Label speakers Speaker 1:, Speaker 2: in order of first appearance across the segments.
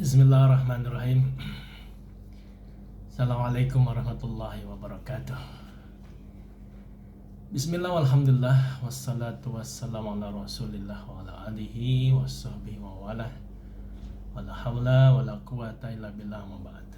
Speaker 1: Bismillahirrahmanirrahim. Assalamualaikum warahmatullahi wabarakatuh. Bismillah walhamdulillah wassalatu wassalamu ala rasulillah wa ala alihi washabbihi wa wala wala hawla wala quwata illa billah ma ba'd.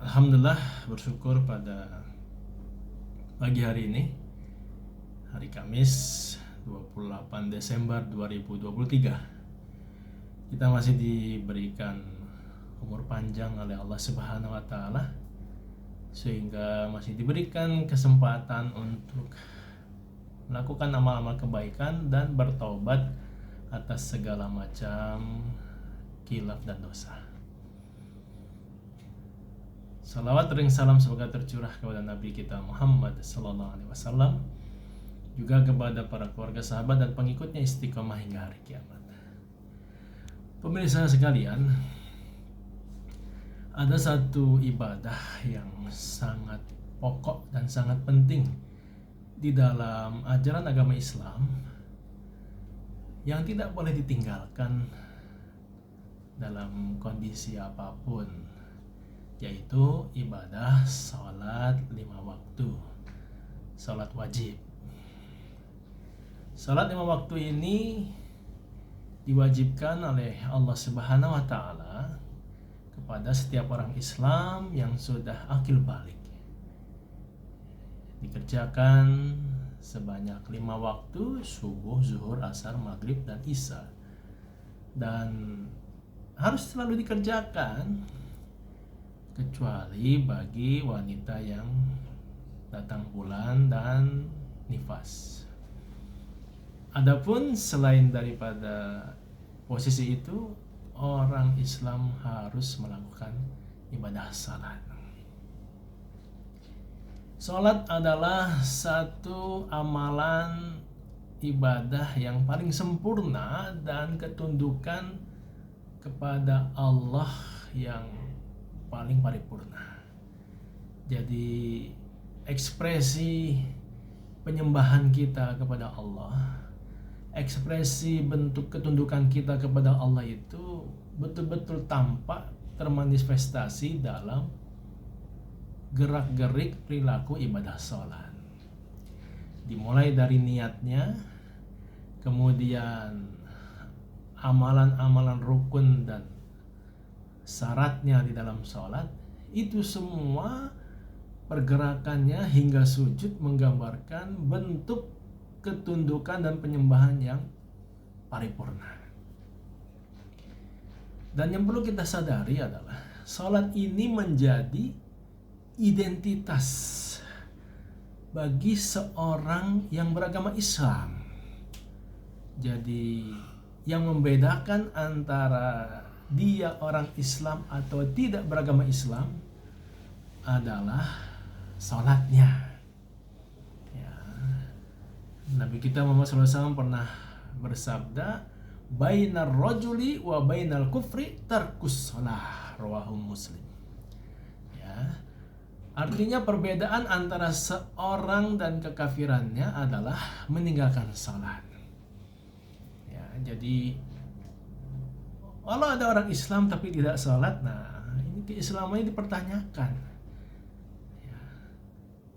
Speaker 1: Alhamdulillah, bersyukur pada pagi hari ini, hari Kamis 28 Desember 2023, kita masih diberikan umur panjang oleh Allah Subhanahu wa Ta'ala, sehingga masih diberikan kesempatan untuk melakukan amal-amal kebaikan dan bertobat atas segala macam khilaf dan dosa. Salawat ring salam semoga tercurah kepada Nabi kita Muhammad sallallahu alaihi wasallam, juga kepada para keluarga, sahabat dan pengikutnya istiqomah hingga hari kiamat. Pemirsa sekalian, ada satu ibadah yang sangat pokok dan sangat penting di dalam ajaran agama Islam yang tidak boleh ditinggalkan dalam kondisi apapun, yaitu ibadah sholat 5 waktu, sholat wajib. Sholat 5 waktu ini diwajibkan oleh Allah Subhanahu wa Ta'ala kepada setiap orang Islam yang sudah akil balik. Dikerjakan sebanyak 5 waktu: subuh, zuhur, asar, maghrib, dan isya. Dan harus selalu dikerjakan kecuali bagi wanita yang datang bulan dan nifas. Adapun selain daripada posisi itu, orang Islam harus melakukan ibadah salat. Salat adalah satu amalan ibadah yang paling sempurna dan ketundukan kepada Allah yang paling paripurna. Jadi ekspresi penyembahan kita kepada Allah, ekspresi bentuk ketundukan kita kepada Allah itu betul-betul tampak termanifestasi dalam gerak-gerik perilaku ibadah sholat. Dimulai dari niatnya, kemudian amalan-amalan rukun dan syaratnya di dalam sholat, itu semua pergerakannya hingga sujud menggambarkan bentuk ketundukan dan penyembahan yang paripurna. Dan yang perlu kita sadari adalah sholat ini menjadi identitas bagi seorang yang beragama Islam. Jadi yang membedakan antara dia orang Islam atau tidak beragama Islam adalah sholatnya. Nabi kita Muhammad SAW pernah bersabda, bainar rajuli wa bainal kufri tarkus shalah, rawahu Muslim. Ya, artinya perbedaan antara seorang dan kekafirannya adalah meninggalkan salat. Ya, jadi kalau ada orang Islam tapi tidak salat, nah ini keislamannya dipertanyakan. Ya,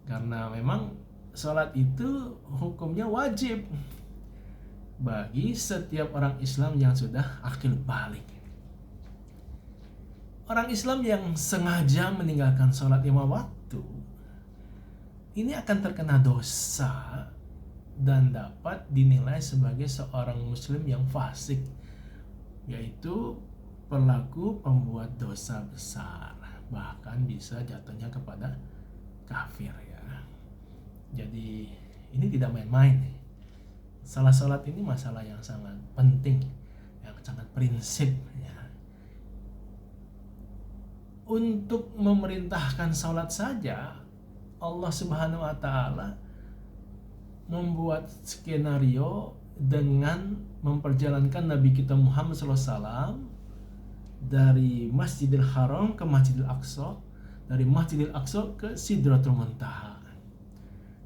Speaker 1: karena memang salat itu hukumnya wajib bagi setiap orang Islam yang sudah akil balik. Orang Islam yang sengaja meninggalkan salat 5 waktu ini akan terkena dosa dan dapat dinilai sebagai seorang muslim yang fasik, yaitu pelaku pembuat dosa besar, bahkan bisa jatuhnya kepada kafir. Jadi ini tidak main-main. Salah salat ini masalah yang sangat penting, yang sangat prinsip. Ya. Untuk memerintahkan salat saja, Allah Subhanahu wa Ta'ala membuat skenario dengan memperjalankan Nabi kita Muhammad SAW dari Masjidil Haram ke Masjidil Aqsa, dari Masjidil Aqsa ke Sidratul Muntaha.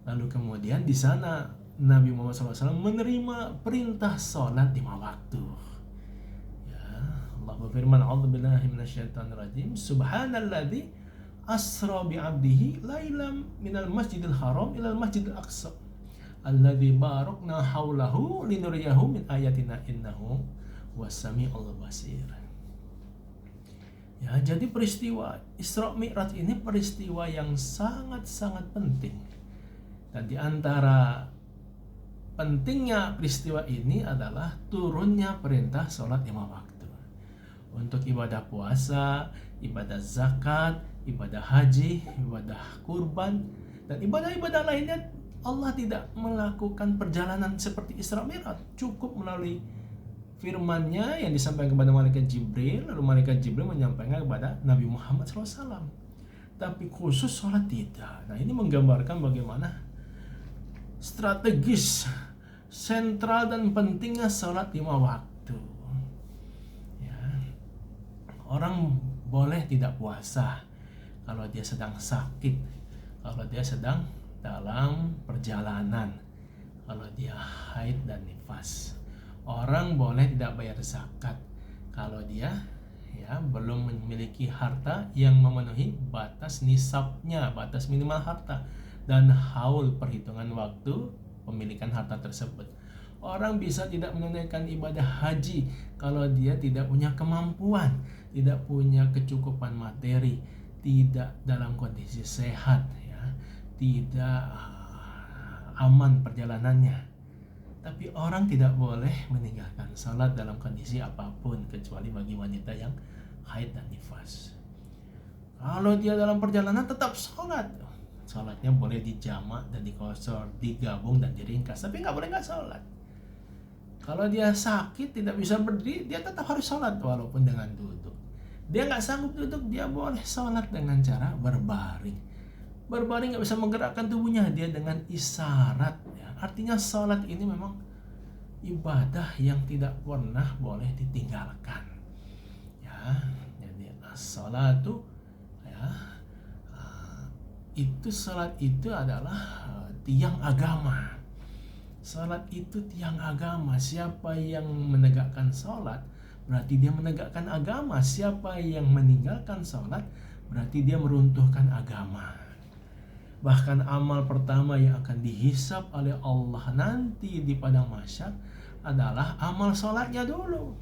Speaker 1: Lalu kemudian di sana Nabi Muhammad SAW menerima perintah sholat 5 waktu. Ya, berfirman, a'udzubillahi minasyaitonirrajim, subhanalladzi asra bi 'abdihi lailam minal masjidil haram ilal masjidil aqsa alladzi barakna haulahu linuriyahu min ayatina innahu was-sami'ul basir. Ya, jadi peristiwa Isra Mi'raj ini peristiwa yang sangat-sangat penting. Dan di antara pentingnya peristiwa ini adalah turunnya perintah sholat 5 waktu. Untuk ibadah puasa, ibadah zakat, ibadah haji, ibadah kurban, dan ibadah-ibadah lainnya Allah tidak melakukan perjalanan seperti Isra Mi'raj. Cukup melalui firman-Nya yang disampaikan kepada malaikat Jibril, lalu malaikat Jibril menyampaikan kepada Nabi Muhammad SAW. Tapi khusus sholat tidak. Nah, ini menggambarkan bagaimana strategis, sentral dan pentingnya sholat 5 waktu. Ya. Orang boleh tidak puasa kalau dia sedang sakit, kalau dia sedang dalam perjalanan, kalau dia haid dan nifas. Orang boleh tidak bayar zakat kalau dia belum memiliki harta yang memenuhi batas nisabnya, batas minimal harta, dan haul perhitungan waktu pemilikan harta tersebut. Orang bisa tidak menunaikan ibadah haji kalau dia tidak punya kemampuan, tidak punya kecukupan materi, tidak dalam kondisi sehat, tidak aman perjalanannya. Tapi orang tidak boleh meninggalkan salat dalam kondisi apapun kecuali bagi wanita yang haid dan nifas. Kalau dia dalam perjalanan tetap salat. Salatnya boleh dijamak dan dikosor, digabung dan diringkas, tapi nggak boleh nggak salat. Kalau dia sakit tidak bisa berdiri, dia tetap harus salat walaupun dengan duduk. Dia nggak sanggup duduk, dia boleh salat dengan cara berbaring. Berbaring nggak bisa menggerakkan tubuhnya, dia dengan isyarat. Artinya salat ini memang ibadah yang tidak pernah boleh ditinggalkan. Jadi as-salatu itu salat itu adalah tiang agama. Salat itu tiang agama. Siapa yang menegakkan salat berarti dia menegakkan agama. Siapa yang meninggalkan salat berarti dia meruntuhkan agama. Bahkan amal pertama yang akan dihisab oleh Allah nanti di padang mahsyar adalah amal sholatnya dulu.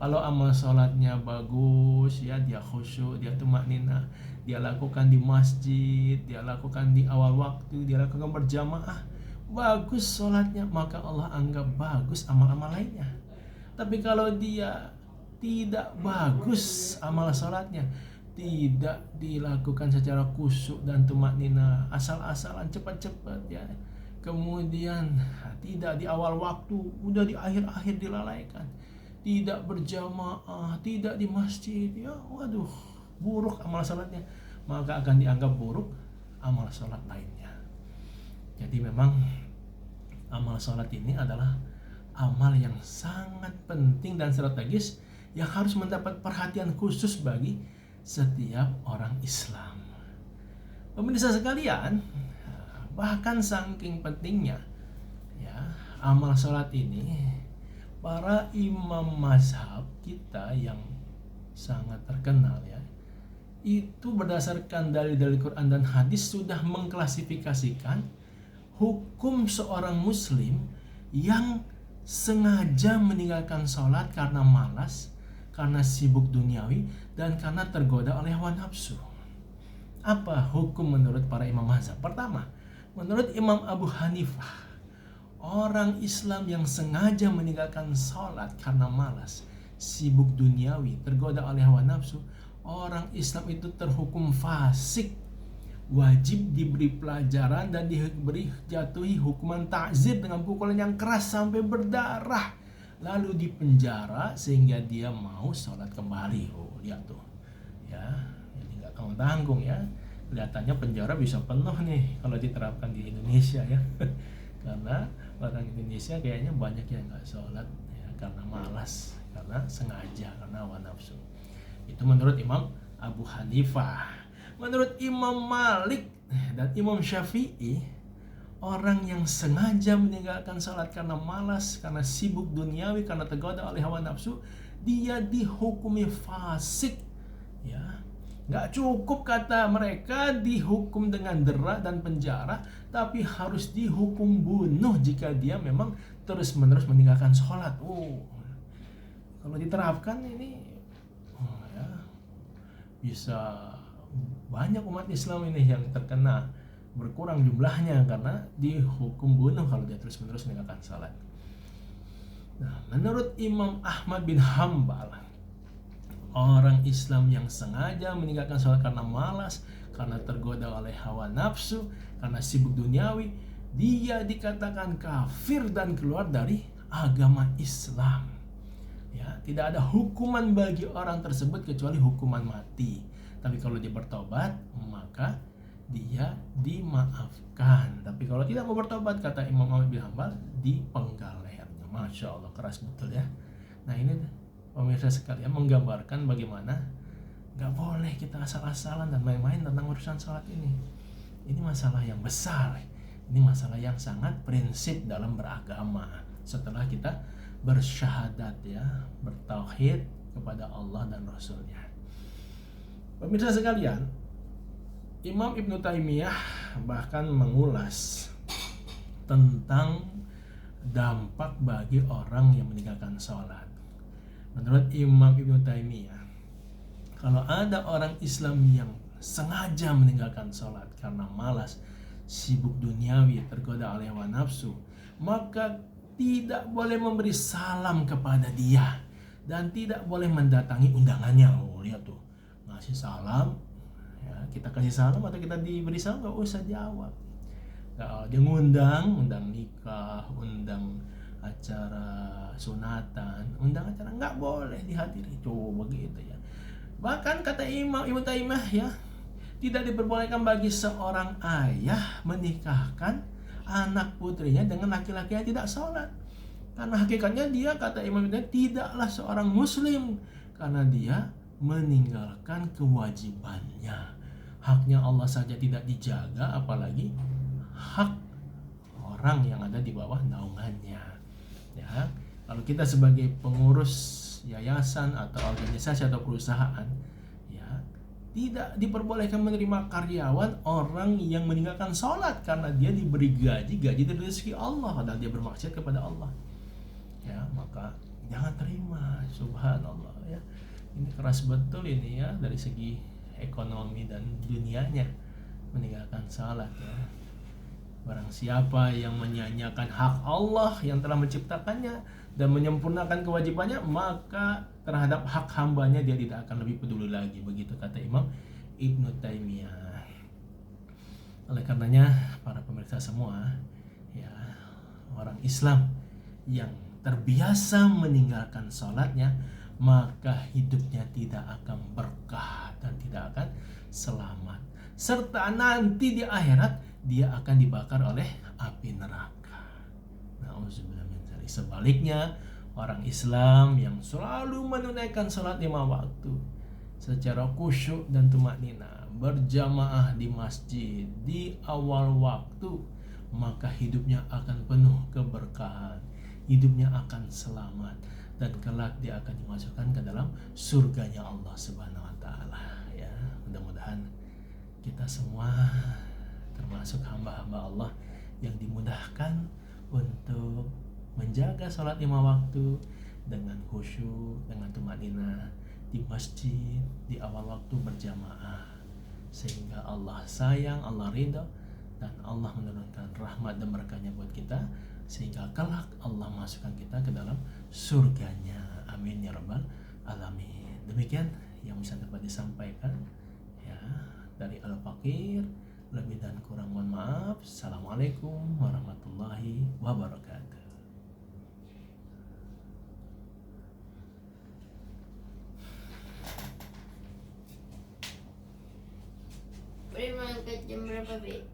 Speaker 1: Kalau amal sholatnya bagus, dia khusyuk, dia tumakninah, dia lakukan di masjid, dia lakukan di awal waktu, dia lakukan berjamaah, bagus sholatnya, maka Allah anggap bagus amal-amal lainnya. Tapi kalau dia tidak bagus amal sholatnya, tidak dilakukan secara khusyuk dan tumakninah, asal-asalan cepat-cepat kemudian tidak di awal waktu, udah di akhir-akhir dilalaikan, tidak berjamaah, tidak di masjid, waduh, buruk amal salatnya, maka akan dianggap buruk amal salat lainnya. Jadi memang amal salat ini adalah amal yang sangat penting dan strategis yang harus mendapat perhatian khusus bagi setiap orang Islam. Pemirsa sekalian, bahkan saking pentingnya amal sholat ini, para imam mazhab kita yang sangat terkenal itu berdasarkan dalil-dalil Quran dan hadis sudah mengklasifikasikan hukum seorang muslim yang sengaja meninggalkan sholat karena malas, karena sibuk duniawi, dan karena tergoda oleh hawa nafsu. Apa hukum menurut para imam mazhab? Pertama, menurut Imam Abu Hanifah, orang Islam yang sengaja meninggalkan sholat karena malas, sibuk duniawi, tergoda oleh hawa nafsu, orang Islam itu terhukum fasik, wajib diberi pelajaran dan diberi jatuhi hukuman ta'zir dengan pukulan yang keras sampai berdarah, lalu dipenjara sehingga dia mau sholat kembali. Lihat tuh jadi nggak tanggung-tanggung kelihatannya penjara bisa penuh nih kalau diterapkan di Indonesia karena orang Indonesia kayaknya banyak yang nggak sholat karena malas, karena sengaja, karena hawa nafsu. Itu menurut Imam Abu Hanifah. Menurut Imam Malik dan Imam Syafi'i, orang yang sengaja meninggalkan salat karena malas, karena sibuk duniawi, karena tergoda oleh hawa nafsu, dia dihukumi fasik. Ya, nggak cukup kata mereka dihukum dengan dera dan penjara, tapi harus dihukum bunuh jika dia memang terus-menerus meninggalkan sholat. Kalau diterapkan ini, ya, bisa banyak umat Islam ini yang terkena, berkurang jumlahnya karena dihukum bunuh kalau dia terus-menerus meninggalkan sholat. Nah, menurut Imam Ahmad bin Hambal, orang Islam yang sengaja meninggalkan sholat karena malas, karena tergoda oleh hawa nafsu, karena sibuk duniawi, dia dikatakan kafir dan keluar dari agama Islam. Ya, tidak ada hukuman bagi orang tersebut kecuali hukuman mati. Tapi kalau dia bertobat, maka dia dimaafkan. Tapi kalau tidak mau bertobat, kata Imam Ahmad bin Hambal, dipenggal lehernya. Masya Allah, keras betul ya. Nah, ini pemirsa sekalian menggambarkan bagaimana gak boleh kita asal-asalan dan main-main tentang urusan sholat ini. Ini masalah yang besar. Ini masalah yang sangat prinsip dalam beragama. Setelah kita bersyahadat, ya, bertauhid kepada Allah dan Rasulnya. Pemirsa sekalian, Imam Ibnu Taimiyah bahkan mengulas tentang dampak bagi orang yang meninggalkan sholat. Menurut Imam Ibnu Taimiyah, kalau ada orang Islam yang sengaja meninggalkan sholat karena malas, sibuk duniawi, tergoda oleh hawa nafsu, maka tidak boleh memberi salam kepada dia dan tidak boleh mendatangi undangannya. Lihat tuh, ngasih salam, ya, kita kasih salam atau kita diberi salam gak usah jawab. Nah, dia undang nikah, undang acara sunatan, undang acara, nggak boleh dihadiri. Coba begitu ya. Bahkan kata Imam Ibnu Taimiyah, ya, tidak diperbolehkan bagi seorang ayah menikahkan anak putrinya dengan laki-laki yang tidak sholat. Karena hakikatnya dia, kata Imam Ibnu Taimiyah, tidaklah seorang muslim karena dia meninggalkan kewajibannya. Haknya Allah saja tidak dijaga, apalagi hak orang yang ada di bawah naungannya. Ya, kalau kita sebagai pengurus yayasan atau organisasi atau perusahaan, ya, tidak diperbolehkan menerima karyawan orang yang meninggalkan sholat karena dia diberi gaji dari rezeki Allah dan dia bermaksiat kepada Allah. Ya, maka jangan terima. Subhanallah, ya. Ini keras betul ini, ya, dari segi ekonomi dan dunianya meninggalkan sholat, ya. Barang siapa yang menyanyiakan hak Allah yang telah menciptakannya dan menyempurnakan kewajibannya, maka terhadap hak hambanya dia tidak akan lebih peduli lagi. Begitu kata Imam Ibnu Taimiyah. Oleh karenanya, para pemirsa semua, ya, orang Islam yang terbiasa meninggalkan sholatnya, maka hidupnya tidak akan berkah dan tidak akan selamat. Serta nanti di akhirat dia akan dibakar oleh api neraka. Nauzubillah min dzalik. Sebaliknya, orang Islam yang selalu menunaikan sholat 5 waktu secara khusyuk dan tumaknina, berjamaah di masjid di awal waktu, maka hidupnya akan penuh keberkahan, hidupnya akan selamat, dan kelak dia akan dimasukkan ke dalam surganya Allah Subhanahu wa taala. Ya, mudah-mudahan kita semua termasuk hamba-hamba Allah yang dimudahkan untuk menjaga sholat 5 waktu dengan khusyuk, dengan tumanina di masjid di awal waktu berjamaah, sehingga Allah sayang, Allah ridha, dan Allah menurunkan rahmat dan berkahnya buat kita, sehingga kelak Allah masukkan kita ke dalam surganya. Amin ya rabbal alamin. Demikian yang bisa dapat disampaikan, ya, dari Al-Fakir. Lebih dan kurang mohon maaf. Assalamualaikum warahmatullahi wabarakatuh.
Speaker 2: Boleh mengangkat jam berapa, Be?